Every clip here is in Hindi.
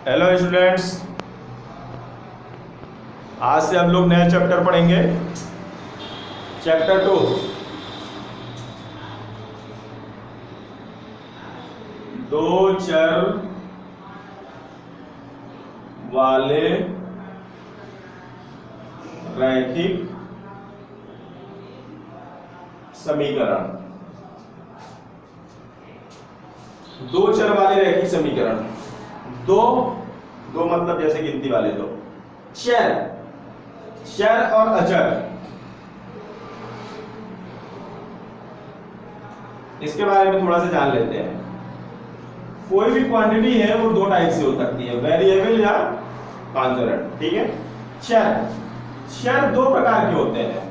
हेलो स्टूडेंट्स, आज से हम लोग नया चैप्टर पढ़ेंगे। चैप्टर 2 दो चर वाले रैखिक समीकरण। दो चर वाले रैखिक समीकरण, दो दो मतलब जैसे गिनती वाले दो, चर चर और अचर, इसके बारे में थोड़ा सा जान लेते हैं। कोई भी क्वांटिटी है वो दो टाइप से हो सकती है, वेरिएबल या कॉन्स्टेंट। ठीक है। चर चर दो प्रकार के होते हैं,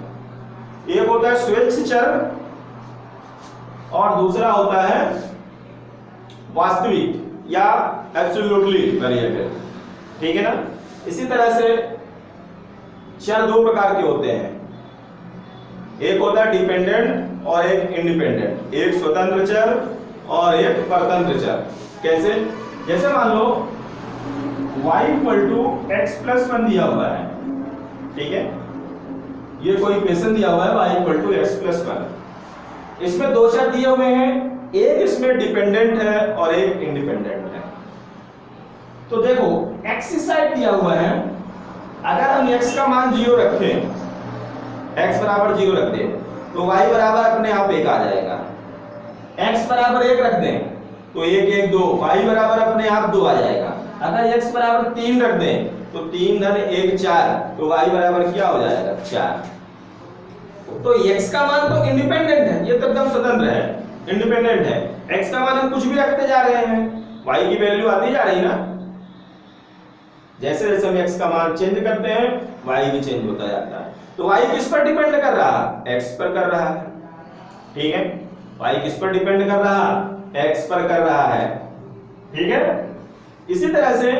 एक होता है स्वेच्छ चर और दूसरा होता है वास्तविक या एब्सोल्युटली वेरिएबल। ठीक है ना। इसी तरह से चर दो प्रकार के होते हैं, एक होता है डिपेंडेंट और एक इंडिपेंडेंट, एक स्वतंत्र चर और एक परतंत्र चर। कैसे? जैसे मान लो y = x+1 दिया हुआ है। ठीक है, ये कोई इक्वेशन दिया हुआ है y = x+1। इसमें दो चर दिए हुए हैं, एक इसमें डिपेंडेंट है और एक इंडिपेंडेंट है। तो देखो x इस साइड दिया हुआ है, अगर हम x का मान 0 रखें, x बराबर 0 रख दें तो y बराबर अपने आप 1 आ जाएगा। x बराबर 1 रख दें तो 1 1 2, y बराबर अपने आप 2 आ जाएगा। अगर x बराबर 3 रख दें तो 3 + 1 4, तो y बराबर क्या हो जाएगा? 4। तो x का मान तो इंडिपेंडेंट है, ये तो एकदम स्वतंत्र है, इंडिपेंडेंट है। x का मान हम कुछ भी रखते जा रहे हैं, y की वैल्यू आती जा रही है ना। जैसे जैसे हम x का मान चेंज करते हैं y भी चेंज होता जाता है। तो y किस पर डिपेंड कर रहा है? x पर कर रहा है। ठीक है, y किस पर डिपेंड कर रहा है? x पर कर रहा है। ठीक है। इसी तरह से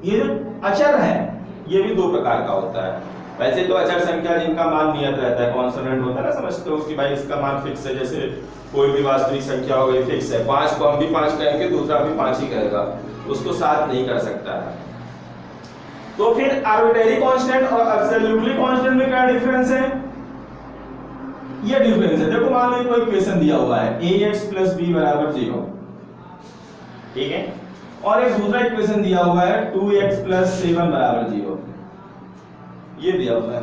ये जो अचर है ये भी दो प्रकार का होता है। वैसे तो अचर संख्या जिनका मान नियत रहता है, कांस्टेंट होता है ना, समझते हो कि भाई इसका मान फिक्स है। जैसे कोई भी वास्तविक संख्या हो गई फिक्स है, 5 को हम भी 5 कहेंगे, दूसरा भी 5 ही कहेगा, उसको 7 नहीं कर सकता है। तो फिर आर्बिट्रेरी कांस्टेंट और एब्सोल्युटली कांस्टेंट में क्या डिफरेंस है? ये डिफरेंस है। देखो मान लो कोई इक्वेशन दिया हुआ है ax + b = 0। ठीक है, और एक दूसरा इक्वेशन दिया हुआ है 2x + 7 = 0, ये दिया हुआ है।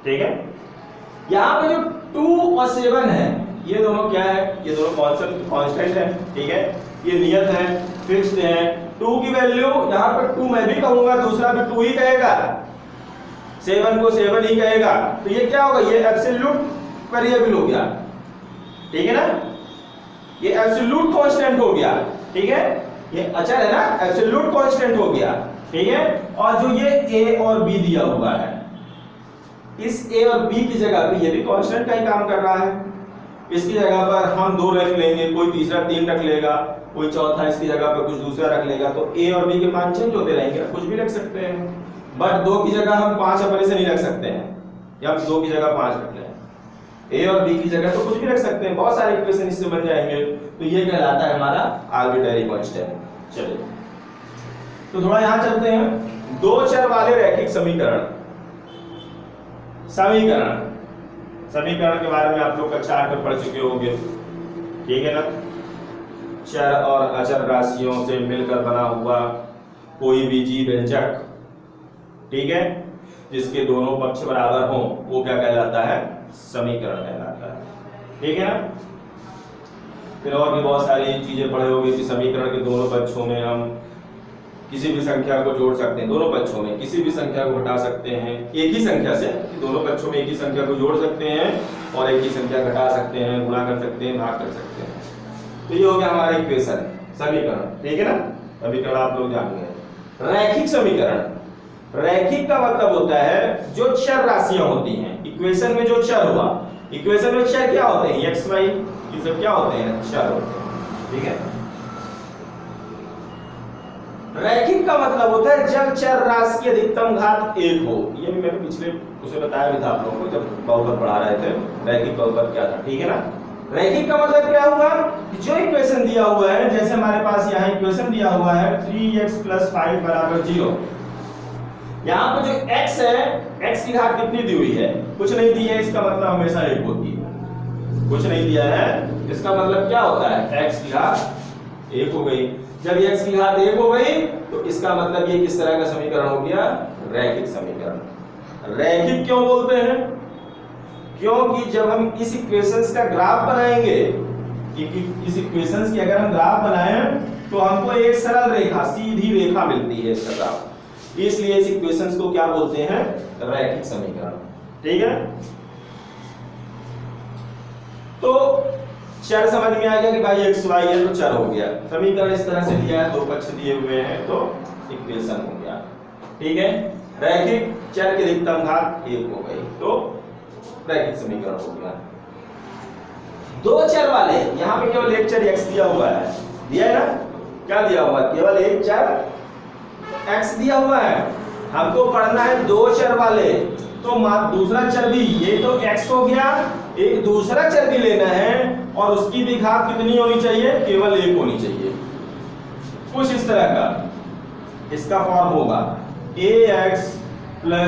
ठीक है, यहाँ पे जो 2 और 7 है ये दोनों क्या है? ये दोनों कांस्टेंट है। ठीक है, ये नियत है, फिक्स्ड है। 2 की वैल्यू यहाँ पर 2 मैं भी कहूंगा, दूसरा भी 2 ही कहेगा, 7 को 7 ही कहेगा। तो ये क्या होगा? ये एब्सोल्यूट वेरिएबल हो गया। ठीक है ना, ये एब्सोल्यूट कांस्टेंट हो गया। ठीक है, ये अचर है ना, एब्सोल्यूट कांस्टेंट हो गया। ठीक है, और जो ये a और b दिया हुआ है, इस a और b की जगह पे ये भी कांस्टेंट का ही काम कर रहा है। इसकी जगह पर हम 2 रख लेंगे, कोई तीसरा 3 रख लेगा, कोई चौथा इसकी जगह पर कुछ दूसरा रख लेगा, तो a और b के मान चेंज होते रहेंगे, कुछ भी रख सकते हैं। बट 2 की जगह हम 5 अपने से नहीं रख सकते हैं, या हम 2 की जगह 5 रख लें, a और b की जगह तो कुछ भी रख सकते हैं, बहुत सारे इक्वेशन इससे बन जाएंगे। तो ये कहलाता है हमारा आर्बिट्रेरी कांस्टेंट। चलिए तो थोड़ा यहां चलते हैं। दो चर वाले रैखिक समीकरण के बारे में आप लोग कक्षा 8 में पढ़ चुके होंगे। ठीक है ना। चर और अचर राशियों से मिलकर बना हुआ कोई भी जी व्यंजक, ठीक है, जिसके दोनों पक्ष बराबर हों, वो क्या कहलाता है? समीकरण कहलाता है। ठीक है ना। फिर और भी बहुत सारी चीजें पढ़े होंगे कि समीकरण के दोनों पक्षों में हम किसी भी संख्या को जोड़ सकते हैं, दोनों पक्षों में किसी भी संख्या को घटा सकते हैं, एक ही संख्या से दोनों पक्षों में एक ही संख्या को जोड़ सकते हैं और एक ही संख्या घटा सकते हैं, गुणा कर सकते हैं, भाग कर सकते हैं। तो ये हो गया हमारा इक्वेशन, समीकरण। ठीक है ना, समीकरण आप लोग जान गए। रैखिक समीकरण, रैखिक का मतलब होता है जो चर राशियां होती हैं। इक्वेशन में जो चर हुआ, इक्वेशन में चर क्या होते हैं? x y, ये सब क्या होते हैं? चर होते हैं। ठीक है। रैखिक का मतलब होता है जब चर राशि की अधिकतम घात 1 हो। ये मैंने पिछले उसे बताया भी था आप लोगों को जब बहुपद पढ़ा रहे थे, रैखिक बहुपद क्या था। ठीक है ना। रैखिक का मतलब क्या हुआ कि जो इक्वेशन दिया हुआ है, जैसे हमारे पास यहाँ इक्वेशन दिया हुआ है 3x + 5 = 0। यहाँ पर जो x है, x की घात कितनी दी हुई है? कुछ नहीं दी है, इसका मतलब हमेशा 1 होती है। कुछ नहीं दिया है, इसका मतलब क्या होता है? x की घात 1 हो गई। जब x की घात 1 हो गई तो इसका मतलब ये किस तरह का समीकरण हो गया? रैखिक समीकरण। रैखिक क्यों बोलते हैं? क्योंकि जब हम इस इक्वेशंस का ग्राफ बनाएंगे, इस इक्वेशंस की अगर हम ग्राफ बनाएं तो हमको एक सरल रेखा, सीधी रेखा मिलती है इसका ग्राफ। इसलिए इस इक्वेशंस को क्या बोलते हैं? रैखिक समीकरण। ठीक है, तो चर समझ में आ गया कि भाई x y है तो चर हो गया। समीकरण इस तरह से दिया है, दो पक्ष दिए हुए हैं तो इक्वेशन हो गया। ठीक है, रैखिक चर की अधिकतम घात 1 हो गई तो रैखिक समीकरण हो गया। दो चर वाले, यहाँ पे केवल एक चर x दिया हुआ है, दिया है ना? क्या दिया हुआ है? केवल एक चर x दिया हुआ है। हमको पढ़ना है दो चर वाले, तो दूसरा चर भी, ये तो x हो गया, एक दूसरा चर भी लेना है और उसकी भी घात कितनी होनी चाहिए? केवल 1 होनी चाहिए। कुछ इस तरह का इसका फॉर्म होगा ax + by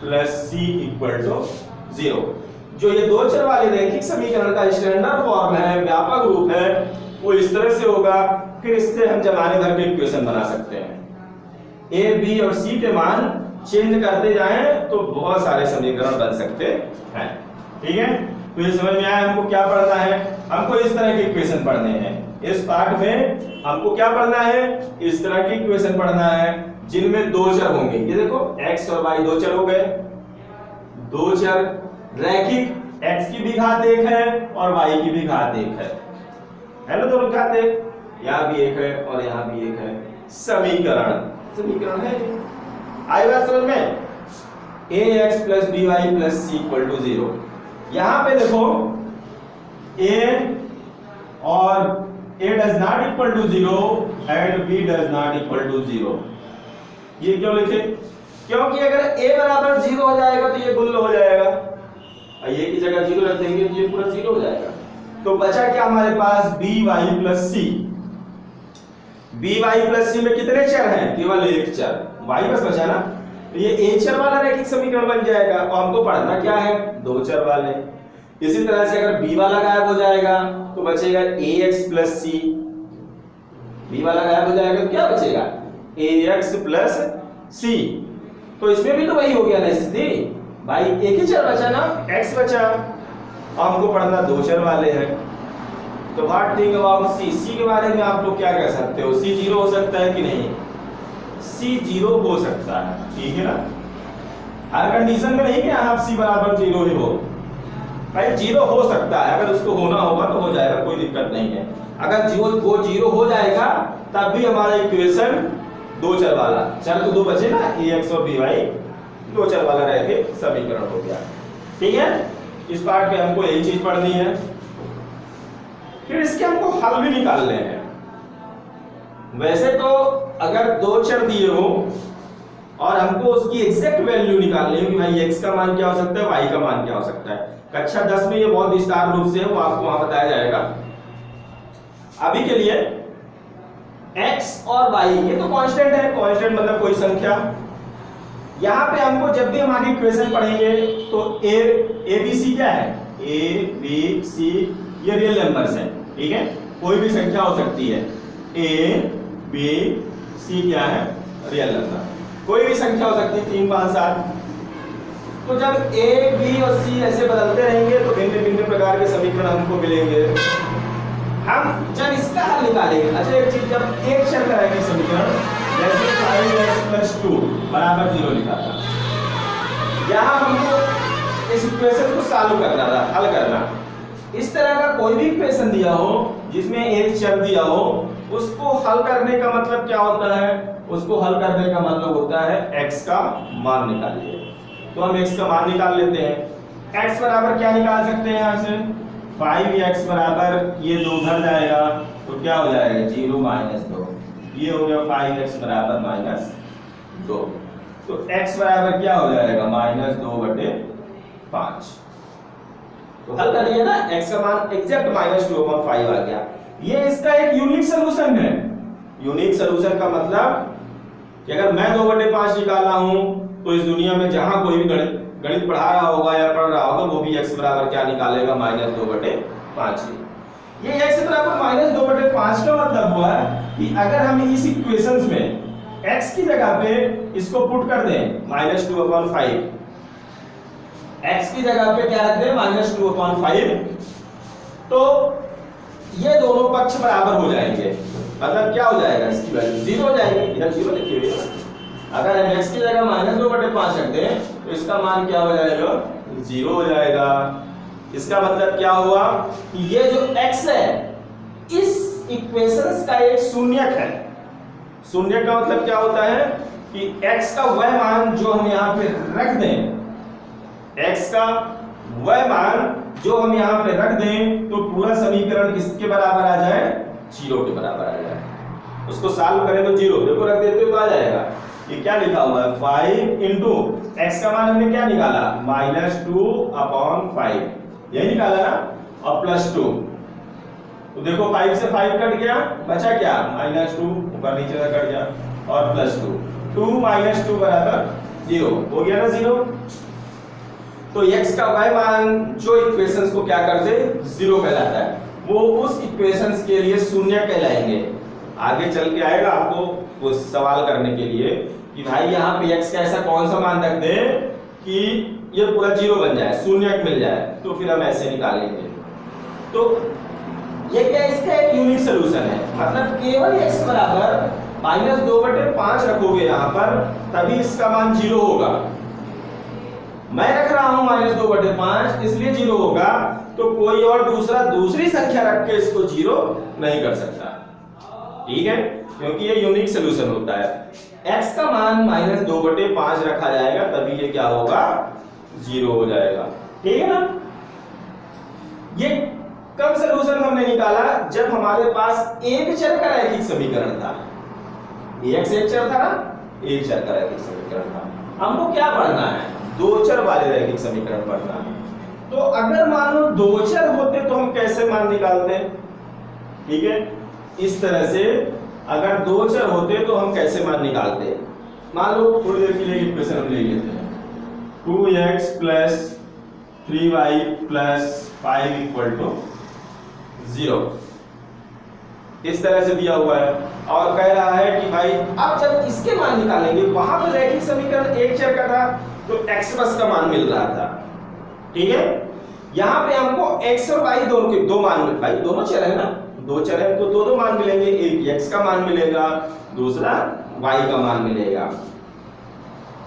+ c = 0। जो ये दो चर वाले रैखिक समीकरण का स्टैंडर्ड फॉर्म है, व्यापक रूप है, वो इस तरह से होगा। फिर इससे हम जमाने भर के इक्वेशन बना सकते हैं। a, b और c के मान चेंज करते जाएं तो बहुत सारे समीकरण बन सकते हैं। ठीक है, तो ये समझ में आया हमको क्या पढ़ना है? हमको इस तरह के इक्वेशन पढ़ने हैं। इस पार्ट में हमको क्या पढ़ना है? इस तरह की इक्वेशन पढ़ना है जिनमें दो चर होंगे। ये देखो x और y दो चर हो गए, दो चर रैखिक, x की भी घात 1 है और y की भी घात 1 है ना? दोनों घात 1, यहाँ भी 1 है और यहाँ भी 1 है। समीकरण है। आई बात समझ में? ax + by + c = 0। यहाँ पे देखो a और a does not equal to 0 and b does not equal to 0। ये क्यों लिखे? क्योंकि अगर a बराबर 0 हो जाएगा तो ये गुण हो जाएगा, और ये की जगह 0 रख देंगे तो ये पूरा 0 हो जाएगा। तो बचा क्या हमारे पास? by + c। by + c में कितने चर हैं? केवल एक चर, y बस बचा ना। तो ये एक चर वाला रैखिक समीकरण बन जाएगा। और हमको पढ़ना क्या है? दो चर वाले। इसी तरह से अगर b वाला गायब हो जाएगा तो बचेगा ax + c। b वाला गायब हो जाएगा तो क्या बचेगा? ax + c। तो इसमें भी तो वही हो गया ना स्थिति भाई, एक ही चर बचा ना, x बचा। और हमको पढ़ना दो चर वाले हैं। तो what think about c? c के बारे में आप लोग क्या कह सकते हो? c 0 हो सकता है कि नहीं? c 0 हो सकता है, ठीक है ना? हर कंडीशन में नहीं कि आप c = 0 ही हो भाई, 0 हो सकता है। अगर उसको होना होगा तो हो जाएगा, कोई दिक्कत नहीं है। अगर वो 0 हो जाएगा तब भी हमारा इक्वेशन दो चर वाला, चर तो दो बचे ना, ax और by, दो चर वाला रह के समीकरण हो गया। ठीक है, इस पार्ट में हमको यही चीज पढ़नी है। फिर इसके हमको हल भी निकालने हैं। वैसे तो अगर दो चर दिए हो और हमको उसकी एग्जैक्ट वैल्यू निकालनी है कि भाई x का मान क्या हो सकता है, y का मान क्या हो सकता है, कक्षा 10 में ये बहुत विस्तार रूप से है, वो आपको वहां बताया जाएगा। अभी के लिए x और y ये तो कांस्टेंट है, कांस्टेंट मतलब कोई संख्या। यहाँ पे हमको जब भी हम आगे इक्वेशन पढ़ेंगे तो a b c क्या है? a b c ये रियल नंबर्स हैं, ठीक है? कोई भी संख्या हो सकती है। a b c क्या है? Real number. कोई भी संख्या हो सकती है, 3 5 7। तो जब a b और c ऐसे बदलते रहेंगे तो भिन्न भिन्न प्रकार के समीकरण हमको मिलेंगे। हम जब इसका हल निकालेंगे, अच्छा एक चीज, जब एक चर का रहेगा समीकरण, जैसे 5x + 2 = 0 लिखा था, यहाँ हमको इस इक्वेशन को सॉल्व करना था, हल करना। इस तरह का कोई भी इक्वेशन दिया हो जिसमें एक चर दिया हो, उसको हल करने का मतलब क्या होता है? उसको हल करने का मतलब होता है x का मान निकालिए। तो हम x का मान निकाल लेते हैं। x बराबर क्या निकाल सकते हैं यहाँ से? 5x बराबर ये 2 उधर जाएगा तो क्या हो जाएगा? 0 - 2। ये हो गया 5x बराबर -2। तो x बराबर क्या हो जाएगा? -2/5। तो हल कर लिया ना, x का मान एग्जैक्ट -2/5 आ गया। ये इसका एक यूनिक सॉल्यूशन है। यूनिक सॉल्यूशन का मतलब कि अगर मैं 2/5 निकाला हूं तो इस दुनिया में जहां कोई भी गणित पढ़ा रहा होगा या पढ़ रहा होगा वो भी x बराबर क्या निकालेगा, -2/5। ये x बराबर -2/5 का मतलब हुआ कि अगर हम इस इक्वेशंस में x की जगह पे इसको पुट कर दें -2/5, x की जगह पे क्या रख दें -2/5, तो ये दोनों पक्ष बराबर हो जाएंगे। मतलब क्या हो जाएगा, इसकी वैल्यू 0 हो जाएगी। इधर 0 लिखी हुई है। अगर हम x की जगह -2/5 रख दें तो इसका मान क्या हो जाएगा, 0 हो जाएगा। इसका मतलब क्या हुआ कि ये जो x है इस इक्वेशंस का एक शून्यक है। शून्यक का मतलब क्या होता है कि x का वह मान जो हम यहां पे रख दें, x का वह मान जो हम यहां पे रख दें तो पूरा समीकरण किसके बराबर आ जाए, 0 के बराबर आ जाए। उसको सॉल्व करें तो 0 देखो रख देते हो तो आ जाएगा। ये क्या लिखा हुआ है, 5 इंटू x का मान हमने क्या निकाला, -2/5, यही निकाला ना, और +2। तो देखो 5 से 5 कट गया, बचा क्या, -2, ऊपर नीचे से कट गया, और +2, 2 - 2 बराबर 0 हो गया ना 0। तो x का y मान जो इक्वेशंस को क्या करते 0 कहलाता है, वो उस इक्वेशंस के लिए शून्य कहलाएंगे। आगे चल के आएगा आपको वो सवाल करने के लिए कि भाई यहाँ पे x का ऐसा कौन सा मान रख दे कि ये पूरा 0 बन जाए, शून्य मिल जाए, तो फिर हम ऐसे निकालेंगे। तो ये क्या, इसका एक यूनिक सॉल्यूशन है। मतलब केवल x बराबर -2/5 रखोगे यहाँ पर तभी इसका मान 0 होगा। मैं रख रहा हूं -2/5 इसलिए 0 होगा, तो कोई और दूसरी संख्या रख के इसको 0 नहीं कर सकता। ठीक है, क्योंकि ये यूनिक सॉल्यूशन होता है। x का मान -2/5 रखा जाएगा तभी ये क्या होगा, 0 हो जाएगा। ठीक है ना। ये कब सॉल्यूशन हमने निकाला, जब हमारे पास एक चर का रैखिक समीकरण था। x एक चर था ना, एक चर का रैखिक समीकरण था। हमको क्या पढ़ना है, दो चर वाले रैखिक समीकरण पढ़ना है। तो अगर मान लो दो चर होते तो हम कैसे मान निकालते, ठीक है, इस तरह से अगर दो चर होते तो हम कैसे मान निकालते। मान लो थोड़ी देर के लिए इक्वेशन हम ले लेते हैं, 2x + 3y + 5 = 0, इस तरह से दिया हुआ है और कह रहा है कि भाई अब जब इसके मान निकालेंगे, वहां पर रैखिक समीकरण एक चर का था तो x बस का मान मिल रहा था। ठीक है, यहाँ पे हमको x और y दोनों के दो मान, भाई दोनों चर है ना, दो चर है तो दो मान मिलेंगे, एक x का मान मिलेगा, दूसरा y का मान मिलेगा।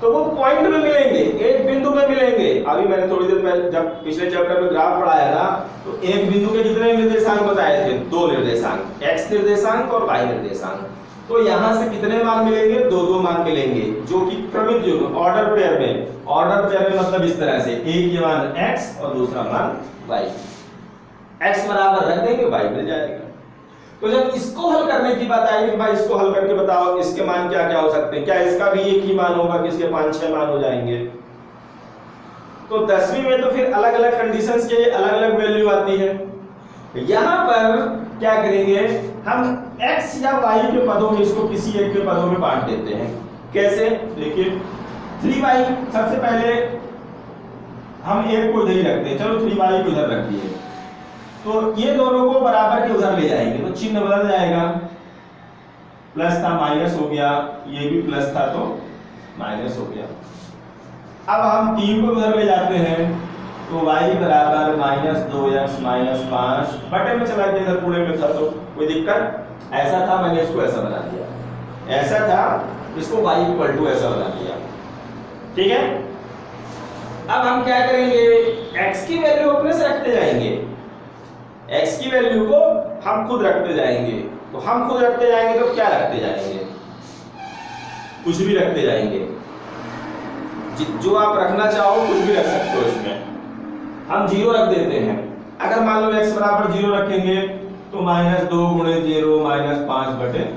तो वो पॉइंट में मिलेंगे, एक बिंदु में मिलेंगे। अभी मैंने थोड़ी देर पहले जब पिछले चैप्टर में ग्राफ पढ़ाया था तो एक बिंदु के कितने निर्देशांक बताए थे, 2 निर्देशांक, x निर्देशांक और y निर्देशांक। तो यहां से कितने मान मिलेंगे, दो मान मिलेंगे, जो कि क्रमित युग्म ऑर्डर पेयर में। ऑर्डर पेयर में मतलब इस तरह से, एक ये मान x और दूसरा मान y, x बराबर रख देंगे, y मिल जाएगा। तो जब इसको हल करने की बात आएगी, भाई इसको हल करके बताओ इसके मान क्या क्या हो सकते हैं, क्या इसका भी एक ही मान होगा कि इसके 5-6 मान हो जाएंगे। तो 10वीं में तो फिर अलग अलग कंडीशंस के अलग अलग वैल्यू आती है। यहां पर क्या करेंगे, हम x या y के पदों में इसको किसी एक के पदों में बांट देते हैं। कैसे, देखिए 3y, सबसे पहले हम एक को इधर ही रखते हैं, चलो 3y को इधर रख दिए, तो ये दोनों को बराबर के उधर ले जाएंगे तो चिन्ह बदल जाएगा, प्लस था माइनस हो गया, ये भी प्लस था तो माइनस हो गया। अब हम 3 को उधर ले जाते हैं तो y बराबर -2x - 5 बटे में चला गया, इधर पूरे में था तो कोई दिक्कत, ऐसा था मैंने इसको ऐसा बना दिया, ऐसा था इसको y = ऐसा बना दिया। ठीक है, अब हम क्या करेंगे, x की वैल्यू अपने से रखते जाएंगे, x की वैल्यू को हम खुद रखते जाएंगे। तो हम खुद रखते जाएंगे तो क्या रखते जाएंगे, कुछ भी रखते जाएंगे, जो आप रखना चाहो कुछ भी रख सकते हो। इसमें हम 0 रख देते हैं। अगर मान लो x बराबर 0 रखेंगे तो -2 × 0 -5/3,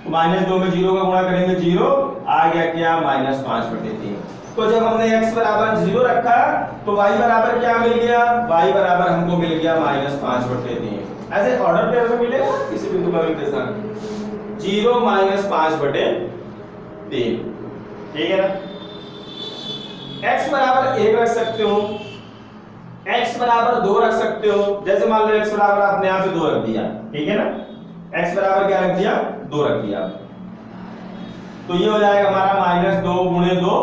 तो -2 में 0 का गुणा करेंगे 0 आ गया क्या, -5/3। तो जब हमने x बराबर 0 रखा तो y बराबर क्या मिल गया, y बराबर हमको मिल गया -5/3। ऐसे ऑर्डर पेयर में मिलेगा किसी बिंदु का निर्देशांक 0 -5/3, ठीक है ना। x बराबर 1 रख सकते हो, x बराबर 2 रख सकते हो। जैसे मान लो x बराबर आपने यहाँ पे 2 रख दिया, ठीक है ना, x बराबर क्या रख दिया, 2 रख दिया, तो ये हो जाएगा हमारा -2 × 2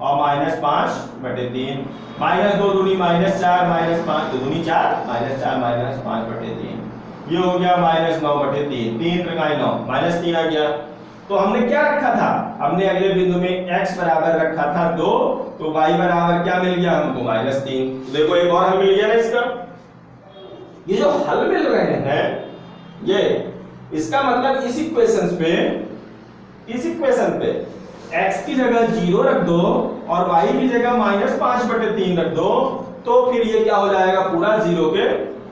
और -5/3। -2 दूनी -4, -5 दूनी 4, -4 -5/3, ये हो गया -9/3, 3 × 9 -3 आ गया। तो हमने क्या रखा था, हमने अगले बिंदु में x बराबर रखा था 2, तो y बराबर क्या मिल गया हमको -3। देखो एक और हल मिल गया ना इसका। ये जो हल मिल रहे हैं ये, इसका मतलब इस इक्वेशन पे x की जगह 0 रख दो और y की जगह -5/3 रख दो, तो फिर ये क्या हो जाएगा, पूरा 0 के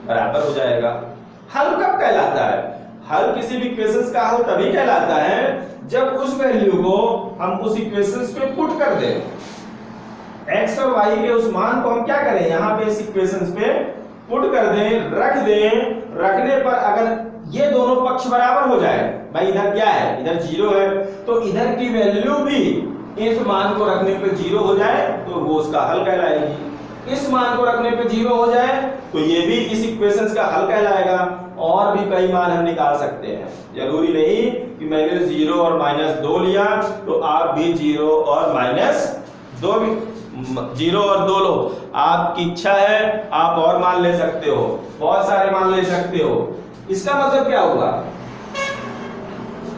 बराबर हो जाएगा। हल कब कहलाता है, हल किसी भी इक्वेशंस का हल तभी कहलाता है जब उस वैल्यू को हम उस इक्वेशंस पे पुट कर दें। x और y के उस मान को हम क्या करें, यहाँ पे इस इक्वेशंस पे पुट कर दें, रख दें। रखने पर अगर ये दोनों पक्ष बराबर हो जाए, भाई इधर क्या है, इधर 0 है, तो इधर की वैल्यू भी इस मान को रखने पे 0 हो जाए तो वो उसका हल कहलाएगी। इस मान को रखने पे 0 हो जाए तो ये भी इस इक्वेशंस का हल कहलाएगा। और भी कई मान हम निकाल सकते हैं, जरूरी नहीं कि मैंने 0 और -2 लिया तो आप भी 0 और -2 भी 0 और 2 लो, आपकी इच्छा है, आप और मान ले सकते हो, बहुत सारे मान ले सकते हो। इसका मतलब क्या होगा,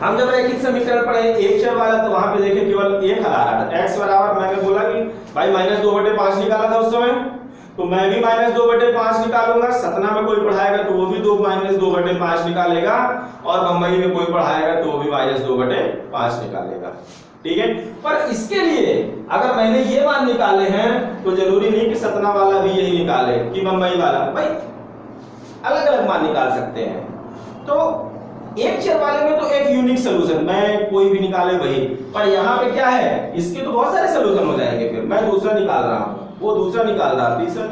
हम जब रैखिक समीकरण पढ़े एक चर वाला तो वहां पे देखे केवल एक हल आ रहा था। x बराबर मैंने बोला कि भाई -2/5 निकाला था उस समय, तो मैं भी -2/5 निकालूंगा। सतना में कोई पढ़ाएगा तो वो भी -2/5 निकालेगा, और बंबई में कोई पढ़ाएगा तो वो भी -2/5 निकालेगा, ठीक है। पर इसके लिए अगर मैंने ये मान निकाले हैं तो जरूरी नहीं कि सतना वाला भी यही निकाले कि बंबई वाला, भाई अलग अलग मान निकाल सकते हैं। तो एक चर वाले में तो एक यूनिक सॉल्यूशन, मैं कोई भी निकाले वही, पर यहाँ पे क्या है, इसके तो बहुत सारे सॉल्यूशन हो जाएंगे। फिर मैं दूसरा निकाल रहा हूँ, वो दूसरा निकाल रहा, तीसरा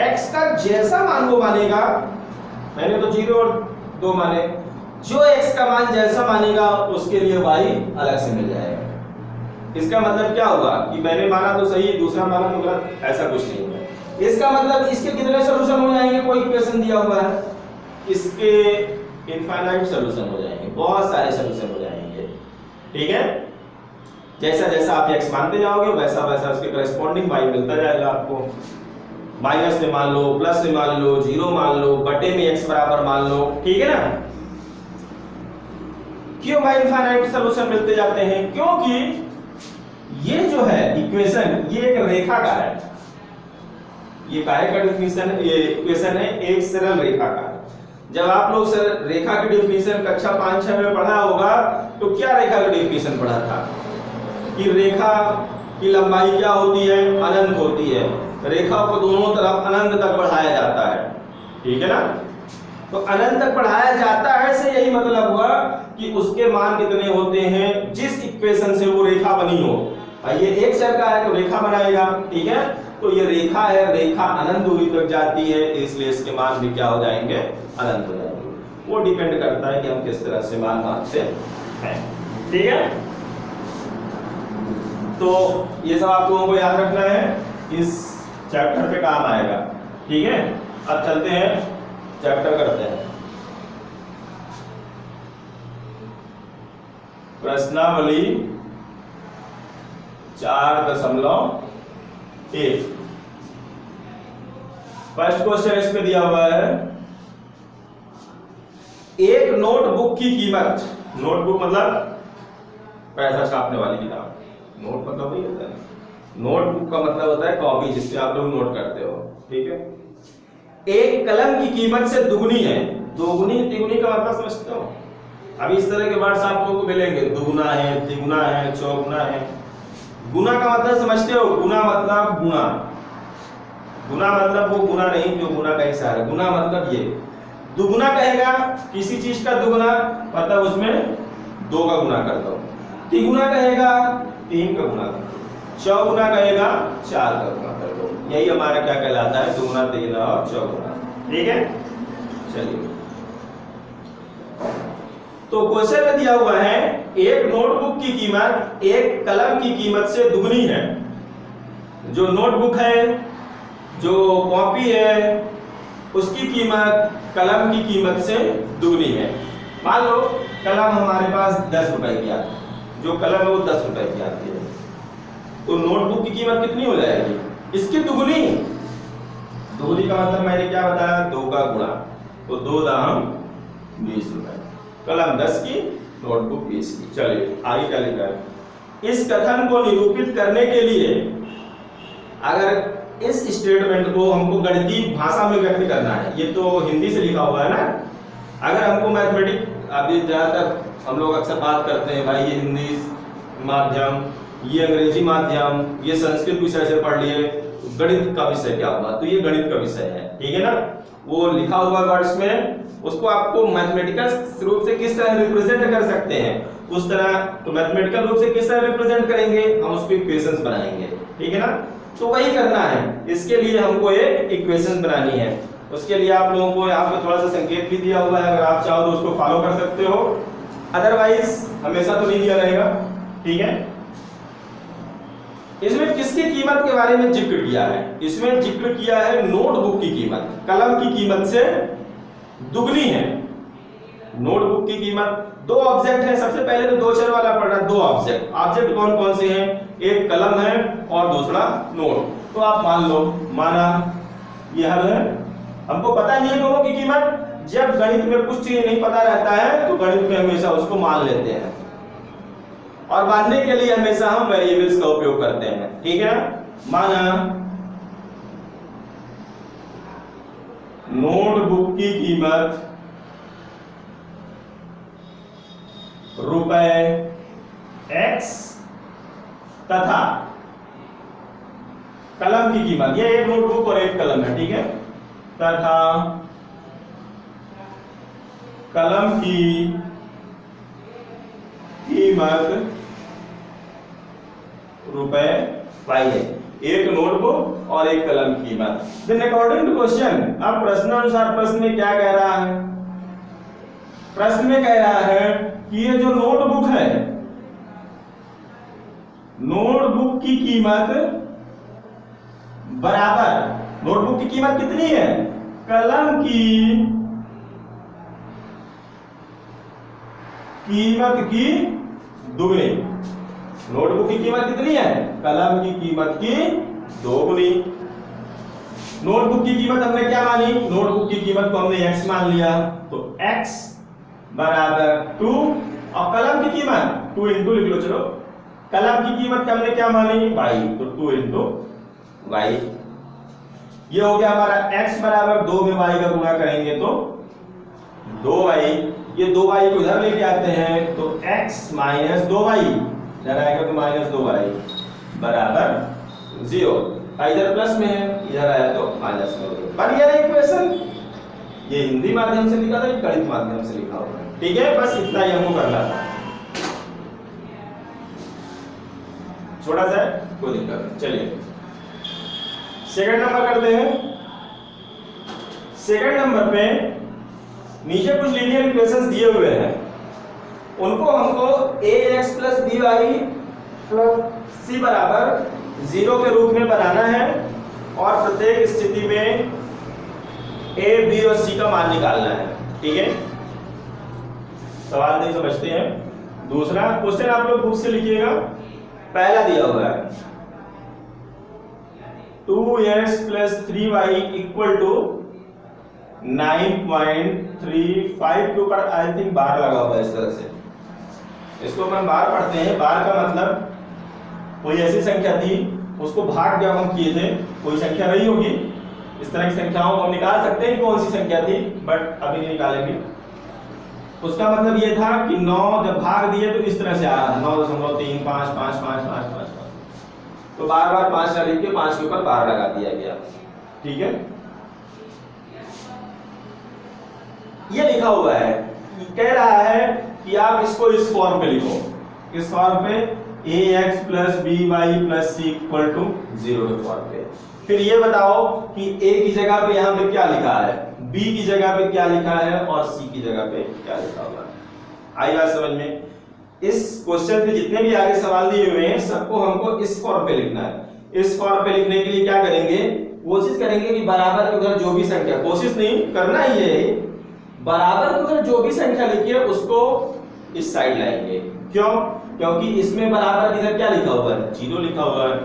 x का जैसा मान वो मानेगा, मैंने तो 0 और 2 माने, जो x का मान जैसा मानेगा उसके लिए y अलग से मिल जाएगा। इसका मतलब क्या होगा कि मैंने माना तो सही, दूसरा माना तो गलत, ऐसा कुछ नहीं है। इसका मतलब इसके कितने सॉल्यूशन हो जाएंगे, कोई इक्वेशन दिया हुआ है, इसके इनफाइनाइट सॉल्यूशन हो जाएंगे, बहुत सारे सॉल्यूशन हो जाएंगे, ठीक है। जैसा जैसा आप x मानते जाओगे वैसा वैसा उसके करेस्पॉन्डिंग y मिलता जाएगा आपको। माइनस में मान लो, प्लस में मान लो, 0 मान लो, बटे में x बराबर मान लो, ठीक है ना। क्यों भाई इनफाइनाइट सॉल्यूशन मिलते जाते हैं, क्योंकि ये जो है इक्वेशन ये एक रेखा का है, ये काहे का डेफिनेशन है, ये इक्वेशन है एक सरल रेखा का। जब आप लोग रेखा की डेफिनेशन कक्षा 5-6 में पढ़ा होगा तो क्या रेखा की डेफिनेशन पढ़ा था कि रेखा की लंबाई क्या होती है, अनंत होती है, रेखा को दोनों तरफ अनंत तक बढ़ाया जाता है, ठीक है ना। तो अनंत तक बढ़ाया जाता है से यही मतलब हुआ कि उसके मान कितने होते हैं जिस इक्वेशन से वो रेखा बनी हो। ये एक चर का है तो रेखा बनाएगा, ठीक है। तो ये रेखा है, रेखा अनंत दूरी तक जाती है, इसलिए इसके मान भी क्या हो जाएंगे, अनंत हो जाएंगे। वो डिपेंड करता है कि हम किस तरह से मान मानते हैं, ठीक है। तो ये सब आप लोगों को याद रखना है, इस चैप्टर पे काम आएगा, ठीक है। अब चलते हैं, चैप्टर करते हैं। प्रश्नावली 4.1 फर्स्ट क्वेश्चन इस पे दिया हुआ है, एक नोटबुक की कीमत, नोटबुक मतलब पैसा छापने वाली किताब, नोट मतलब वही होता है, नोटबुक का मतलब होता है कॉपी जिससे आप लोग नोट करते हो, ठीक है। एक कलम की कीमत से दुगुनी है, दोगुनी तिगुनी का मतलब समझते हो। अभी इस तरह के वर्ड्स आप लोगों को मिलेंगे, दुगुना है, तिगुना है, चौगुना है। गुना का मतलब समझते हो, गुना मतलब गुना, गुना मतलब वो गुना नहीं जो गुना का हिस्सा है, गुना मतलब ये। दुगुना कहेगा किसी चीज का दुगुना मतलब उसमें 2 का गुना कर दो, तिगुना कहेगा 3 का गुना कर दो, चौगुना कहेगा 4 का गुना कर दो। यही हमारा क्या कहलाता है, दुगुना, तिगुना और चौगुना। ठीक है, चलिए। तो क्वेश्चन में दिया हुआ है एक नोटबुक की कीमत एक कलम की कीमत से दुगनी है। जो नोटबुक है, जो कॉपी है, उसकी कीमत कलम की कीमत से दुगनी है। मान लो कलम हमारे पास 10 रुपए की आती है, जो कलम है वो 10 रुपए की आती है, तो नोटबुक की कीमत कितनी हो जाएगी, इसकी दुगनी। दुगनी का मतलब मैंने क्या बताया, 2 का गुणा, तो 2 दाम 20 रुपए। कलम 10 की, नोटबुक 20 की। चलिए आगे क्या लिखा है। इस कथन को निरूपित करने के लिए अगर इस स्टेटमेंट को हमको गणितीय भाषा में व्यक्त करना है, ये तो हिंदी से लिखा हुआ है ना, अगर हमको मैथमेटिक्स, अभी ज्यादातर हम लोग अक्सर बात करते हैं भाई ये हिंदी माध्यम, ये अंग्रेजी माध्यम, ये संस्कृत विषय से पढ़ लिए, गणित का विषय क्या हुआ, तो ये गणित का विषय है, ठीक है ना। वो लिखा हुआ वर्ड्स में उसको आपको मैथमेटिकल रूप से किस तरह रिप्रेजेंट कर सकते हैं, उस तरह, तो मैथमेटिकल रूप से किस तरह रिप्रेजेंट करेंगे, हम उसको इक्वेशंस बनाएंगे, ठीक है ना। तो वही करना है, इसके लिए हमको एक इक्वेशन बनानी है। उसके लिए आप लोगों को यहाँ पे थोड़ा सा संकेत भी दिया हुआ है, अगर आप चाहो तो उसको फॉलो कर सकते हो, अदरवाइज हमेशा तो नहीं दिया रहेगा, ठीक है। इसमें किसकी कीमत के बारे में जिक्र किया है, इसमें जिक्र किया है नोटबुक की कीमत कलम की कीमत से दुगनी है। नोटबुक की कीमत, 2 ऑब्जेक्ट है, सबसे पहले तो 2 चर वाला पढ़ रहा है, 2 ऑब्जेक्ट। ऑब्जेक्ट कौन कौन से हैं, एक कलम है और दूसरा नोट। तो आप मान लो, माना यह है, हमको पता नहीं है दोनों की कीमत। जब गणित में कुछ चीज नहीं पता रहता है तो गणित में हमेशा उसको मान लेते हैं, और मानने के लिए हमेशा हम वेरिएबल्स का उपयोग करते हैं, ठीक है। माना नोटबुक की कीमत रुपए X तथा कलम की कीमत, ये एक नोटबुक और एक कलम है, ठीक है, तथा कलम की कीमत रुपए Y है। एक नोटबुक और एक कलम की कीमत। देन अकॉर्डिंग टू क्वेश्चन, अब प्रश्नानुसार प्रश्न में क्या कह रहा है, प्रश्न में कह रहा है कि ये जो नोटबुक है, नोटबुक की कीमत बराबर, नोटबुक की कीमत कितनी है, कलम की कीमत की दुगनी। नोटबुक की कीमत कितनी है, कलम की कीमत की दोगुनी। नोटबुक की कीमत हमने क्या मानी, नोटबुक की कीमत को हमने x मान लिया, तो x बराबर 2, और कलम की कीमत 2 इंटू लिख लो, चलो, कलम की कीमत हमने क्या मानी y, तो 2 इंटू y। ये हो गया हमारा x बराबर 2 में y का गुणा करेंगे तो 2y, ये 2y को इधर लेके आते हैं तो x माइनस 2y, इधर आएगा तो माइनस 2y बराबर 0। इधर प्लस में है, इधर आया तो माइनस में हो गया, बन गया इक्वेशन। ये हिंदी माध्यम से लिखा था, ये गणित माध्यम से लिखा हुआ है, ठीक है। बस इतना ही हमको करना था, छोटा सा कोई दिक्कत नहीं। चलिए सेकंड नंबर करते हैं। सेकंड नंबर पे नीचे कुछ लीनियर इक्वेशंस दिए हुए हैं, उनको हमको ax plus by plus c बराबर 0 के रूप में बनाना है, और प्रत्येक स्थिति में a, b और c का मान निकालना है, ठीक है। सवाल नहीं समझते हैं। दूसरा क्वेश्चन आप लोग बुक से लिखिएगा, पहला दिया हुआ है 2x plus 3y equal to 9.35 के ऊपर आई थिंक बार लगा हुआ है, इस तरह से इसको अपन बार पढ़ते हैं। बार का मतलब कोई ऐसी संख्या थी, उसको भाग जब हम किए थे, कोई संख्या रही होगी, इस तरह की संख्याओं को हम निकाल सकते हैं कौन सी संख्या थी, बट अभी नहीं निकालेंगे। उसका मतलब ये था कि 9 जब भाग दिए तो इस तरह से आ रहा था 9.35555555, तो बार बार 5 ना लिख के 5 के ऊपर बार लगा दिया गया, ठीक है। ये लिखा हुआ है, कह रहा है कि आप इसको इस फॉर्म पे लिखो, इस फॉर्म पे ax plus by plus c equal to 0 के फॉर्म पे। फिर ये बताओ कि a की जगह पे यहाँ पे क्या लिखा है, b की जगह पे क्या लिखा है और c की जगह पे क्या लिखा हुआ है। आई बात समझ में? इस क्वेश्चन पे जितने भी आगे सवाल दिए हुए हैं सबको हमको इस फॉर्म पे लिखना है। इस फॉर्म पे लिखने के लिए क्या करेंगे, कोशिश करेंगे कि बराबर के उधर जो भी संख्या, कोशिश नहीं करना ही है, बराबर के उधर जो भी संख्या लिखी है उसको इस साइड लाएंगे। क्यों? क्योंकि इसमें बराबर इधर क्या लिखा हुआ है, 0 लिखा हुआ है,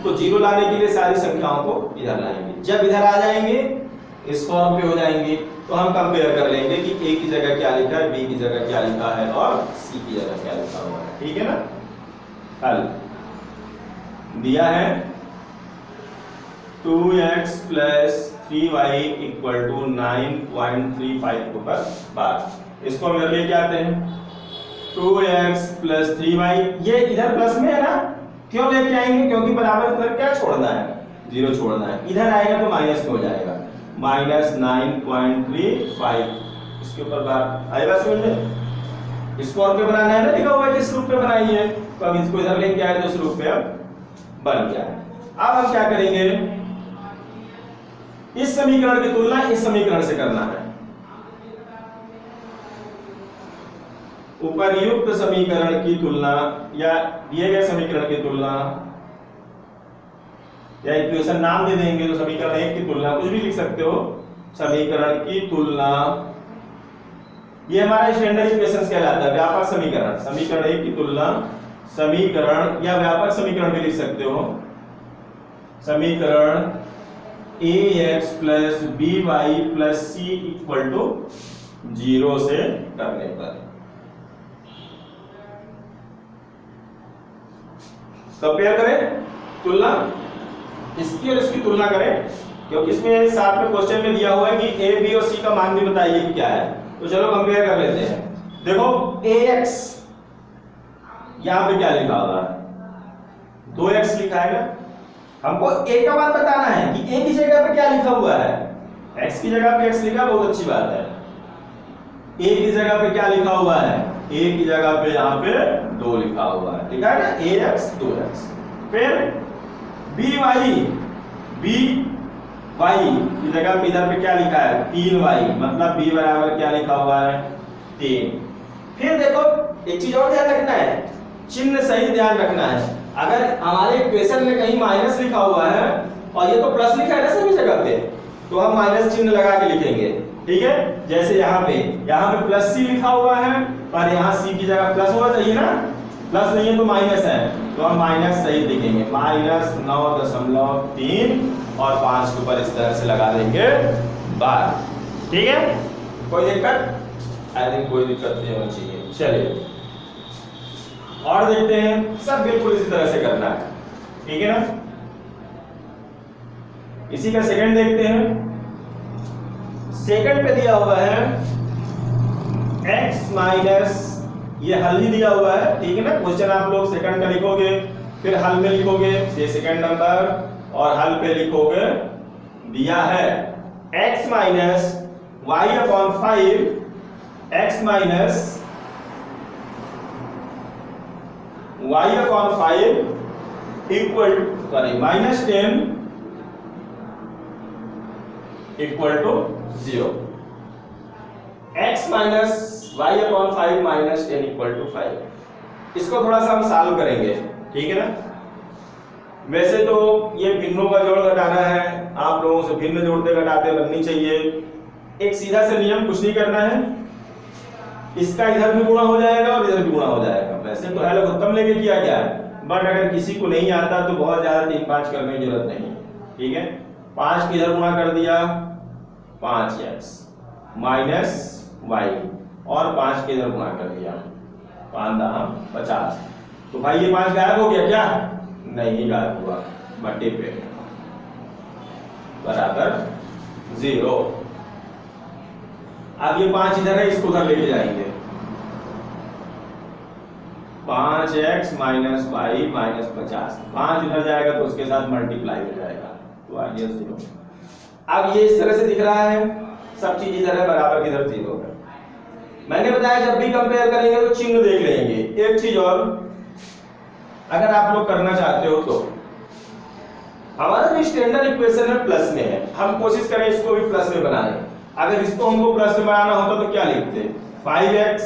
तो 0 लाने के लिए सारी संख्याओं को इधर लाएंगे। जब इधर आ जाएंगे इस फॉर्म पे हो जाएंगे तो हम कंपेयर कर लेंगे कि a की जगह क्या लिखा है, b की जगह क्या लिखा है और c की जगह क्या लिखा हुआ है। ठीक है ना? हल दिया है 2x plus 3y equal to 9.35 के ऊपर 12। इसको हम इधर लेके आते हैं 2x प्लस 3y, ये इधर प्लस में है ना, क्यों लेके आएंगे, क्योंकि बराबर इधर क्या छोड़ना है, 0 छोड़ना है। इधर आएगा तो माइनस में हो जाएगा, माइनस 9.35 इसके ऊपर बात आई बात समझ में? इस फॉर्म पे बनाना है ना, लिखा हुआ है किस रूप में बनाई है, तो अब इसको इधर लेके आए तो इस रूप में अब बन गया। अब हम क्या करेंगे, इस समीकरण की तुलना इस समीकरण से करना है। उपर्युक्त समीकरण की तुलना या दिए गए समीकरण की तुलना, या इक्वेशन नाम दे देंगे तो समीकरण 1 की तुलना, कुछ भी लिख सकते हो, समीकरण की तुलना, ये हमारा स्टैंडर्ड इक्वेशंस कहलाता है, व्यापक समीकरण। समीकरण 1 की तुलना, समीकरण या व्यापक समीकरण भी लिख सकते हो, समीकरण ax plus by plus c equal to 0 से करने पर। कंपेयर करें, तुलना, इसकी और इसकी तुलना करें, क्योंकि इसमें साथ में क्वेश्चन में दिया हुआ है कि a, b और c का मान भी बताइए कि क्या है। तो चलो कंपेयर कर लेते हैं। देखो ax यहां पे क्या लिखा हुआ है, 2x लिखा है ना, हमको a का मान बताना है कि a की जगह पे क्या लिखा हुआ है, x की जगह पे x लिखा, बहुत अच्छी बात है। a की जगह पे क्या लिखा हुआ है, a की जगह पे यहाँ पे 2 लिखा हुआ है, लिखा है ना, ax 2x। फिर by की जगह पे इधर पे क्या लिखा है, 3y, मतलब b बराबर क्या लिखा हुआ है, 3। फिर देखो एक चीज और ध्यान रखना है, चिन्ह सही ध्यान रखना है। अगर हमारे इक्वेशन में कहीं माइनस लिखा हुआ है और ये तो प्लस लिखा है ना सभी जगह पे, तो हम माइनस चिन्ह लगा के लिखेंगे। ठीक है, जैसे यहाँ पे प्लस सी लिखा हुआ है पर यहाँ सी की जगह प्लस होना चाहिए ना, प्लस नहीं है तो माइनस है, तो हम माइनस सही लिखेंगे, माइनस 9.3 और 5 के ऊपर इस तरह से लगा देंगे 12। ठीक है, कोई दिक्कत? आई थिंक कोई दिक्कत नहीं होनी चाहिए। चलिए और देखते हैं, सब बिल्कुल इसी तरह से करना है। ठीक है ना? इसी का सेकंड देखते हैं। सेकंड पे दिया हुआ है x माइनस, ये हल ही दिया हुआ है। ठीक है ना? क्वेश्चन आप लोग सेकंड का लिखोगे, फिर हल में लिखोगे ये सेकंड नंबर, और हल पे लिखोगे, दिया है x minus y upon 5, x minus y upon 5 equal minus 10 equal to 0। x minus y upon 5 minus 10 equal to 5। इसको थोड़ा सा हम सॉल्व करेंगे। ठीक है ना? वैसे तो ये भिन्नों का जोड़ घटाना है, आप लोगों से भिन्न जोड़ते घटाते बननी चाहिए। एक सीधा से नियम, कुछ नहीं करना है, इसका इधर भी गुणा हो जाएगा और इधर भी गुणा हो जाएगा। वैसे तो है लघुत्तम लेके किया गया है, बट अगर किसी को नहीं आता तो बहुत ज्यादा 3-5 करने की जरूरत नहीं। ठीक है, 5 के इधर गुणा कर दिया, 5x माइनस y, और 5 के इधर गुणा कर दिया, 5 50। तो भाई ये 5 गायब हो गया क्या? नहीं गायब हुआ, बटे पे बराबर 0। अब ये 5 इधर है, इसको उधर लेके जाएंगे, 5x माइनस y माइनस 50, 5 इधर जाएगा तो उसके साथ मल्टीप्लाई हो जाएगा, तो आ गया 0। अब ये इस तरह से दिख रहा है, सब चीज इधर है, बराबर किधर 0 है। मैंने बताया जब भी कंपेयर करेंगे तो चिन्ह देख लेंगे। एक चीज और, अगर आप लोग करना चाहते हो तो हमारा जो स्टैंडर्ड इक्वेशन है प्लस में है, हम कोशिश करें इसको भी प्लस में बनाने। अगर इसको हमको प्लस में बनाना होता तो क्या लिखते, 5x,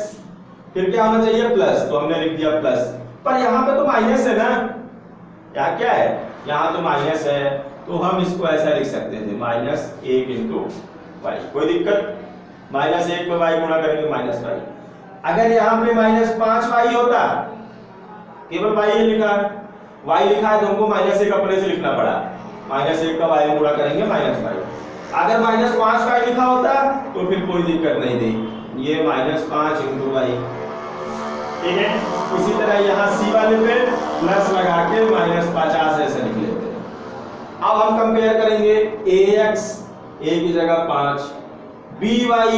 फिर क्या होना चाहिए प्लस, तो हमने लिख दिया प्लस। पर यहाँ पे तो माइनस है ना, यहाँ क्या है, यहाँ तो माइनस है, तो हम इसको ऐसा लिख सकते थे -1 इंटू वाई। कोई दिक्कत, -1 में y गुणा करेंगे -y। अगर यहाँ पे -5y होता, केवल y ही लिखा है, y लिखा है तो हमको -1 अपने से लिखना पड़ा, -1 का y गुणा करेंगे -y। अगर -5y लिखा होता तो फिर कोई दिक्कत नहीं थी, ये -5 इंटू वाई, ठीक है। इसी तरह यहाँ सी वाले पे प्लस लगा के -50 ऐसे लिख लेते हैं। अब हम कंपेयर करेंगे ax, a की जगह 5, by,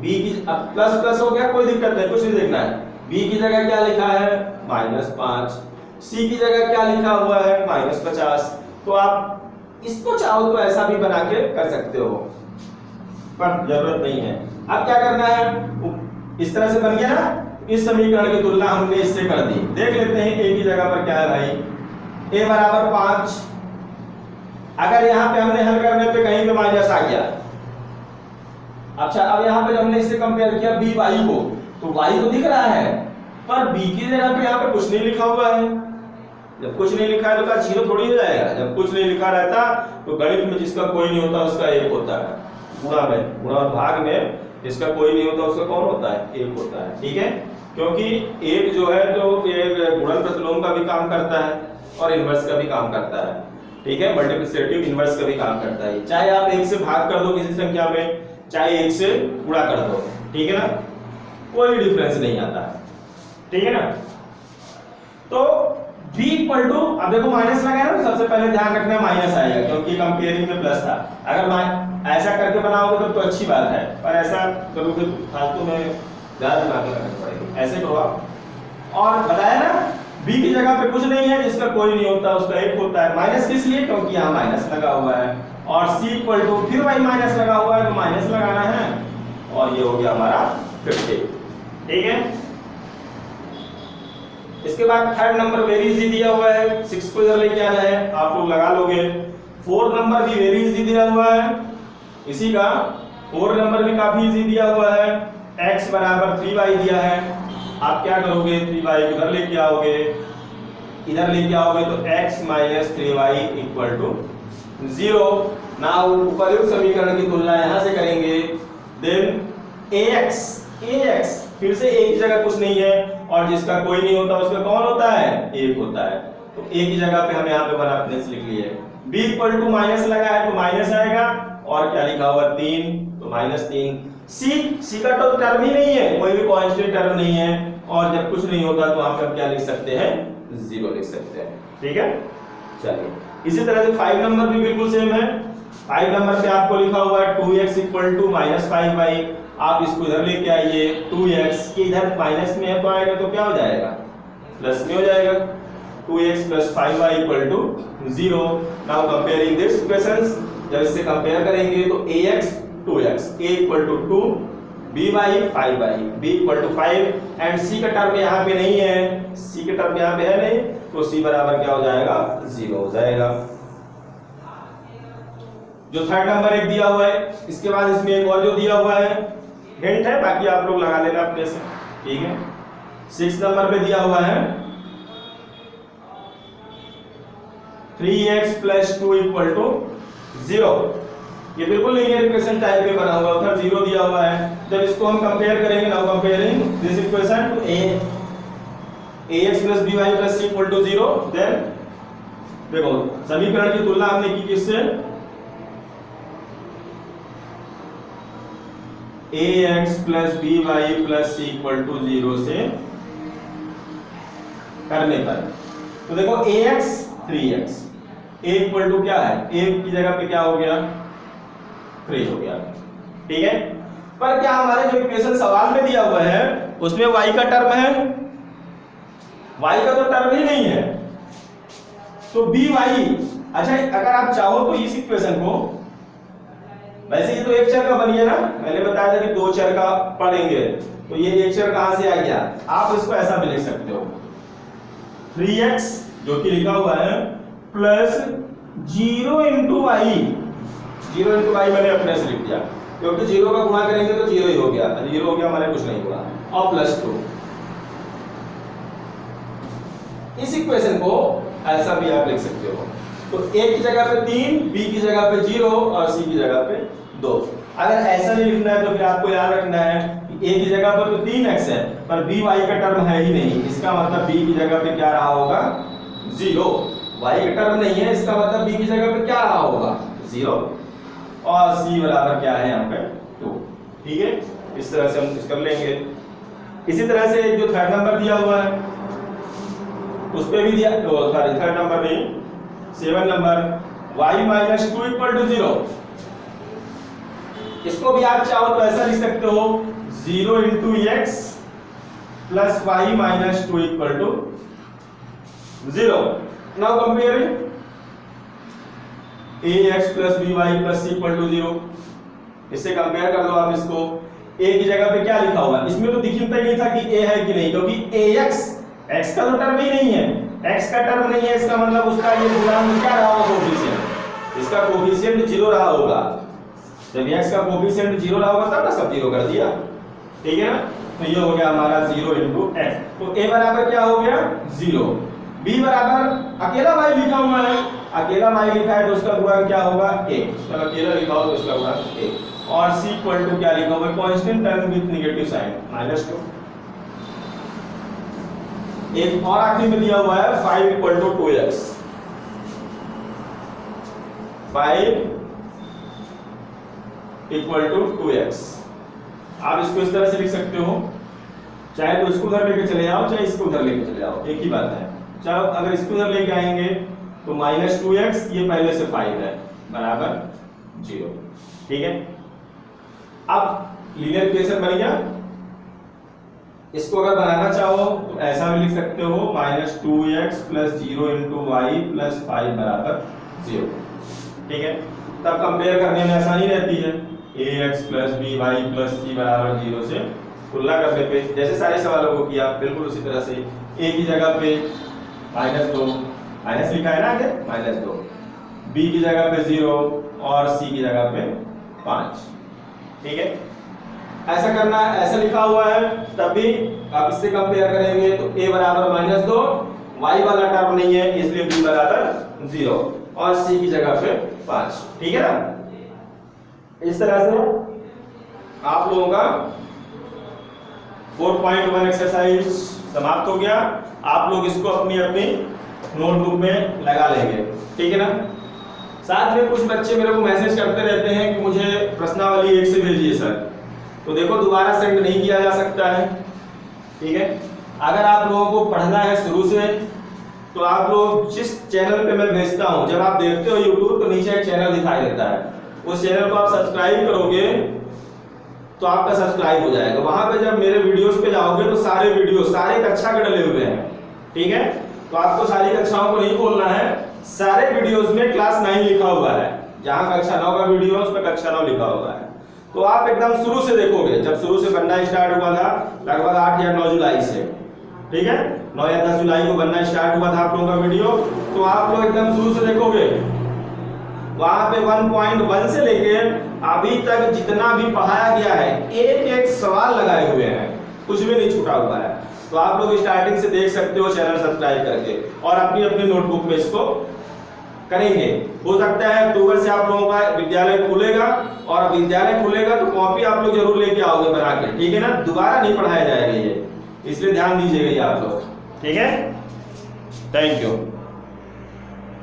b की प्लस प्लस हो गया, कोई दिक्कत नहीं, कुछ नहीं देखना है। b की जगह क्या लिखा है -5, c की जगह क्या लिखा हुआ है -50। तो आप इसको चाहो तो ऐसा भी बना के कर सकते हो, पर जरूरत नहीं है। अब क्या करना है, इस तरह से बन गया ना, इस समीकरण की तुलना हमने इससे कर दी। देख लेते हैं a की जगह पर क्या है भाई, a बराबर 5। अगर यहाँ पे हमने हल करने पे कहीं पे माइनस आ गया, अच्छा अब यहाँ पे हमने इससे कंपेयर किया b y को, तो y तो दिख रहा है, पर b की जगह पे यहाँ पे कुछ नहीं लिखा हुआ है। जब कुछ नहीं लिखा है तो क्या जीरो थोड़ी हो जाएगा, जब कुछ नहीं लिखा रहता तो गणित में जिसका कोई नहीं होता उसका एक होता है, गुणा में, गुणा और भाग में जिसका कोई नहीं होता उसका कौन होता है, एक होता है, ठीक है। क्योंकि एक जो है तो एक गुणन प्रतिलोम का भी काम करता है और इनवर्स का भी काम करता है, ठीक है, मल्टीप्लिकेटिव इनवर्स का भी काम करता है। चाहे आप एक से भाग कर दो किसी संख्या में, चाहे एक से गुणा कर दो, ठीक है ना, कोई डिफरेंस नहीं आता, ठीक है ना। तो b इक्वल टू, अब देखो माइनस लगाया ना, सबसे पहले ध्यान रखना माइनस आएगा क्योंकि कंपेयरिंग में प्लस था। अगर ऐसा करके बनाओगे तो अच्छी बात है, पर ऐसा करोगे तो फालतू में ज्यादा दिमाग लगाना पड़ेगा, ऐसे करो आप। और बताया ना b की जगह पे कुछ नहीं है, जिसका कोई नहीं होता उसका एक होता है। माइनस किस लिए, क्योंकि यहाँ माइनस लगा हुआ है। और c इक्वल टू, फिर भाई माइनस लगा हुआ है तो माइनस लगाना है, और ये हो गया हमारा 50, ठीक है। इसके बाद थर्ड नंबर वेरी इजी दिया हुआ है, 6 को इधर लेके आना है, आप लोग लगा लोगे। 4 नंबर भी वेरी इजी दिया हुआ है, इसी का 4 नंबर भी काफी इजी दिया हुआ है। x बराबर 3y दिया है, आप क्या करोगे, 3y इधर लेके आओगे, इधर लेके आओगे तो x minus 3y equal to 0। Now उपर्युक्त समीकरण की तुलना यहां से करेंगे, देन ax फिर से a की जगह कुछ नहीं है और जिसका कोई नहीं होता उसका कौन होता है, एक होता है, तो a की जगह पे हम यहाँ पे 1 अपने से लिख लिए। b इक्वल टू माइनस लगा है तो माइनस आएगा, और क्या लिखा हुआ 3 तो -3। c का तो टर्म ही नहीं है, कोई भी कांस्टेंट टर्म नहीं है, और जब कुछ नहीं होता तो वहां पे हम क्या लिख सकते हैं, 0 लिख सकते हैं, ठीक है। चलिए इसी तरह से 5 नंबर भी बिल्कुल सेम है। 5 नंबर पे आपको लिखा हुआ है 2x इक्वल टू -5y, आप इसको इधर लेके आइए, 2x के इधर माइनस में है तो आएगा तो क्या हो जाएगा, प्लस में हो जाएगा, 2x plus 5y equal to 0। Now comparing this equations, जब इससे कंपेयर करेंगे तो ax 2x, a equal to 2, by 5y, b equal to 5, and c का टर्म यहाँ पे नहीं है, c का टर्म यहाँ पे है नहीं, तो c बराबर क्या हो जाएगा, 0 हो जाएगा। जो थर्ड नंबर एक दिया हुआ है, इसके बाद इसमें एक और जो दिया हुआ है, हिंट है, बाकी आप लोग लगा लेना अपने से, ठीक है। 6 नंबर पे दिया हुआ है 3x plus 2 इक्वल टू 0। ये बिल्कुल लीनियर इक्वेशन टाइप पे बना हुआ है, 0 दिया हुआ है। जब इसको हम कंपेयर करेंगे, now comparing this equation to ax plus by plus c equal to 0, then देखो समीकरण की तुलना हमने की किससे, ax plus by plus c equal to 0 से करने पर, तो देखो ax 3x, a equal to क्या है, a की जगह पे क्या हो गया, 3 हो गया, ठीक है। पर क्या हमारे जो इक्वेशन सवाल में दिया हुआ है उसमें y का टर्म है, y का तो टर्म ही नहीं है, तो by, अच्छा अगर आप चाहो तो इस इक्वेशन को, वैसे ये तो एक चर का बन गया ना, मैंने बताया था कि 2 चर का पढ़ेंगे, तो ये एक चर कहां से आ गया, आप इसको ऐसा भी लिख सकते हो 3x जो कि लिखा हुआ है plus 0 into y. 0 into y मैंने अपने से लिख दिया क्योंकि 0 का गुणा करेंगे तो 0 ही हो गया, 0 हो गया, हमारे कुछ नहीं हुआ, और प्लस 2। इस इक्वेशन को ऐसा भी आप लिख सकते हो, तो a की जगह पे 3, b की जगह पे 0 और c की जगह पे 2। अगर ऐसा नहीं लिखना है तो फिर आपको याद रखना है कि a की जगह पर तो 3x है पर b y का टर्म है ही नहीं, इसका मतलब b की जगह पे क्या रहा होगा 0। y का टर्म नहीं है, इसका मतलब b की जगह पे क्या रहा होगा 0, और c बराबर क्या है यहाँ पे 2। ठीक है, इस तरह से हम कर लेंगे। इसी तरह से जो थर्ड नंबर दिया हुआ है उस पे भी दिया, सॉरी थर्ड नंबर नहीं 7 नंबर, y माइनस 2 इक्वल टू 0। इसको भी आप चाहो तो ऐसा लिख सकते हो 0 into x plus y minus 2 equal to 0। Now comparing ax plus by plus c equal to 0। इससे कंपेयर कर लो आप इसको। a की जगह पे क्या लिखा हुआ है, इसमें तो दिखता ही नहीं था कि a है कि नहीं, क्योंकि ax x का तो टर्म ही नहीं है, x का टर्म नहीं है, इसका मतलब उसका ये गुणांक क्या रहा होगा कोफिशिएंट, इसका कोफिशिएंट 0 रहा होगा। जब x का कोफिशिएंट 0 रहा होगा तब ना सब 0 कर दिया, ठीक है ना। तो ये हो गया हमारा 0 इंटू x, तो a बराबर क्या हो गया 0, b बराबर अकेला y लिखा हुआ है, अकेला y लिखा है तो उसका गुणांक क्या होगा 1, मतलब अकेला लिखा हो तो उसका गुणांक 1, और c इक्वल टू क्या लिखा हुआ है constant term with negative sign -2। एक और आखिरी में दिया हुआ है 5 equal to 2x, 5 equal to 2x। आप इसको इस तरह से लिख सकते हो, चाहे तो इसको उधर लेके चले जाओ चाहे इसको उधर लेके चले जाओ, एक ही बात है। चाहे अगर इसको उधर लेके आएंगे तो -2x, ये पहले से 5 है, बराबर 0। ठीक है, अब लीनियर इक्वेशन बन गया। इसको अगर बनाना चाहो तो ऐसा भी लिख सकते हो -2x plus 0 into Y plus 5 बराबर 0। ठीक है, तब कंपेयर करने में आसानी रहती है। ax plus by plus c बराबर 0 से तुलना करने पे जैसे सारे सवालों को किया बिल्कुल उसी तरह से a की जगह पे -2, माइनस लिखा है ना आगे -2, b की जगह पे 0 और c की जगह पे 5। ठीक है, ऐसा करना, ऐसा लिखा हुआ है, तब भी आप इससे कंपेयर करेंगे तो a बराबर -2, y वाला टर्म नहीं है इसलिए b बराबर 0 और c की जगह पे 5। ठीक है ना, इस तरह से आप लोगों का 4.1 एक्सरसाइज समाप्त हो गया। आप लोग इसको अपनी अपनी नोटबुक में लगा लेंगे, ठीक है ना। साथ में कुछ बच्चे मेरे को मैसेज करते रहते हैं कि मुझे प्रश्नावली 1 से भेजिए सर, तो देखो दोबारा सेंड नहीं किया जा सकता है, ठीक है। अगर आप लोगों को पढ़ना है शुरू से तो आप लोग जिस चैनल पे मैं भेजता हूं, जब आप देखते हो YouTube तो नीचे एक चैनल दिखाई देता है, उस चैनल को आप सब्सक्राइब करोगे तो आपका सब्सक्राइब हो जाएगा। वहां पे जब मेरे वीडियोस पे जाओगे तो सारे वीडियो सारे कक्षा के डले हुए हैं, ठीक है। तो आपको सारी कक्षाओं को नहीं खोलना है, सारे वीडियोस में क्लास 9 लिखा हुआ है, जहां कक्षा 9 का वीडियो है उस पर कक्षा 9 लिखा हुआ है। तो आप एकदम शुरू से देखोगे, जब शुरू से बनना स्टार्ट हुआ था लगभग 8 या 9 जुलाई से, ठीक है, 9 या 10 जुलाई को बनना स्टार्ट हुआ था आप लोगों का वीडियो, तो आप लोग एकदम शुरू से देखोगे। वहां पे 1.1 से लेके अभी तक जितना भी पढ़ाया गया है एक एक सवाल लगाए हुए हैं, कुछ भी नहीं छूटा हुआ है। तो आप लोग स्टार्टिंग से देख सकते हो चैनल सब्सक्राइब करके, और अपनी अपनी नोटबुक में इसको करेंगे। हो सकता है अक्टूबर से आप लोगों का विद्यालय खुलेगा, और विद्यालय खुलेगा तो कॉपी आप लोग जरूर लेके आओगे बना के, ठीक है ना। दोबारा नहीं पढ़ाया जाएगा ये, इसलिए ध्यान दीजिएगा ये आप लोग, ठीक है। Thank you.